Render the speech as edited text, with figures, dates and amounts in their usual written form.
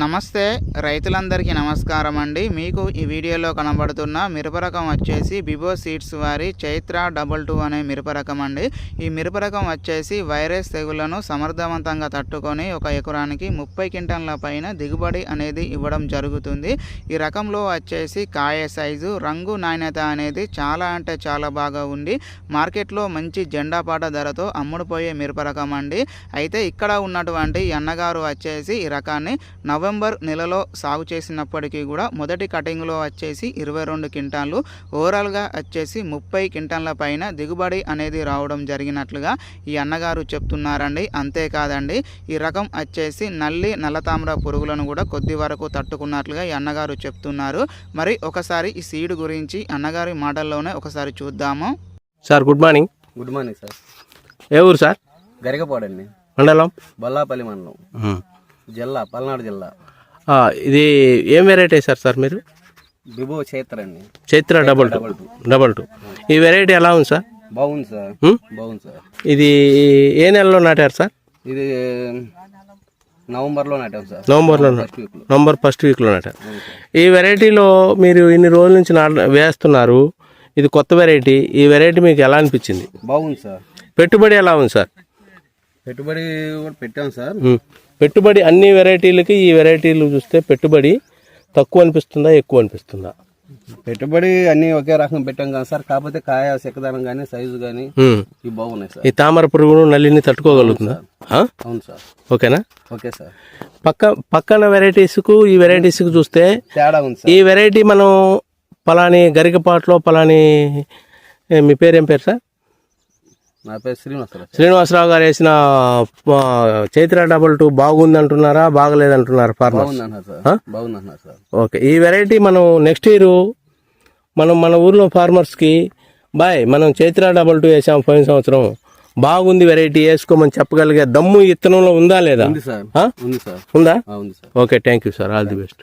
నమస్తే రైతులందరికీ నమస్కారం అండి. మీకు ఈ వీడియోలో కనబడుతున్న మిరప రకం వచ్చేసి బిబో సీడ్స్ వారి చైత్ర 22 అనే మిరప రకం అండి. ఈ మిరప రకం వచ్చేసి వైరస్ తెగుళ్లను సమర్థవంతంగా తట్టుకొని ఒక ఎకరానికి 30 క్వింటాల పైన దిగుబడి అనేది ఇవ్వడం జరుగుతుంది. ఈ రకంలో వచ్చేసి కాయ సైజు, రంగు, నాణ్యత అనేది చాలా అంటే చాలా బాగా ఉంది. మార్కెట్లో మంచి జెండాపాట ధరతో అమ్ముడుపోయే మిరప రకం అండి. అయితే ఇక్కడ ఉన్నటువంటి అన్నగారు వచ్చేసి ఈ రకాన్ని నవంబర్ నెలలో సాగు చేసినప్పటికీ కూడా మొదటి కటింగ్లో వచ్చేసి 22 క్వింటాలు, ఓవరాల్గా వచ్చేసి 30 క్వింటాల పైన దిగుబడి అనేది రావడం జరిగినట్లుగా ఈ అన్నగారు చెప్తున్నారండి. అంతేకాదండి, ఈ రకం వచ్చేసి నల్లతామ్ర పురుగులను కూడా కొద్ది వరకు తట్టుకున్నట్లుగా ఈ అన్నగారు చెప్తున్నారు. మరి ఒకసారి ఈ సీడ్ గురించి అన్నగారి మాటల్లోనే ఒకసారి చూద్దాము. Sir good morning. Good morning sir. ఏ ఊరు సార్? గరికపాడండి, మండలం బొల్లాపల్లి మండలం, జిల్లా పల్నాడు జిల్లా. ఇది ఏం వెరైటీ సార్ మీరు? బిబో చైత్ర అండి. చైత్ర 22. ఈ వెరైటీ ఎలా ఉంది సార్? బాగుంది సార్. బాగుంది సార్. ఇది ఏ నెలలో నాటారు సార్? ఇది నవంబర్లో నాటాం సార్. నవంబర్ ఫస్ట్ వీక్లో నాటారు. ఈ వెరైటీలో మీరు ఇన్ని రోజుల నుంచి వేస్తున్నారు, ఇది కొత్త వెరైటీ. ఈ వెరైటీ మీకు ఎలా అనిపించింది? బాగుంది సార్. పెట్టుబడి ఎలా ఉంది సార్? పెట్టుబడి కూడా పెట్టాం సార్. పెట్టుబడి అన్ని వెరైటీలకి ఈ వెరైటీలు చూస్తే పెట్టుబడి తక్కువ అనిపిస్తుందా, ఎక్కువ అనిపిస్తుందా? పెట్టుబడి అన్ని ఒకే రకం పెట్టాం కదా సార్. కాకపోతే కాయ చెక్కదనం కానీ సైజు కానీ ఇవి బాగున్నాయి సార్. ఈ తామర పురుగును నల్లిని తట్టుకోగలుగుతుందా? అవును సార్. ఓకేనా? Okay sir. పక్కన వెరైటీస్కు ఈ వెరైటీస్కు చూస్తే తేడా ఉంది సార్. ఈ వెరైటీ మనం పలాని గరికపాట్లో పలాని, మీ పేరు ఏం పేరు సార్? నా పేరు శ్రీనివాసరావు గారు వేసిన చైత్ర 22 బాగుంది అంటున్నారా, బాగలేదంటున్నారా ఫార్మర్స్? బాగుందన్నారు సార్. ఓకే. ఈ వెరైటీ మనం నెక్స్ట్ ఇయర్ మన ఊర్లో ఫార్మర్స్కి మనం చైత్ర 22 వేసాం పోయిన సంవత్సరం, బాగుంది వెరైటీ వేసుకోమని చెప్పగలిగే దమ్ము ఇత్తనంలో ఉందా లేదా? ఉంది సార్. ఉందా? ఉంది sir. Okay, thank you sir. All the best.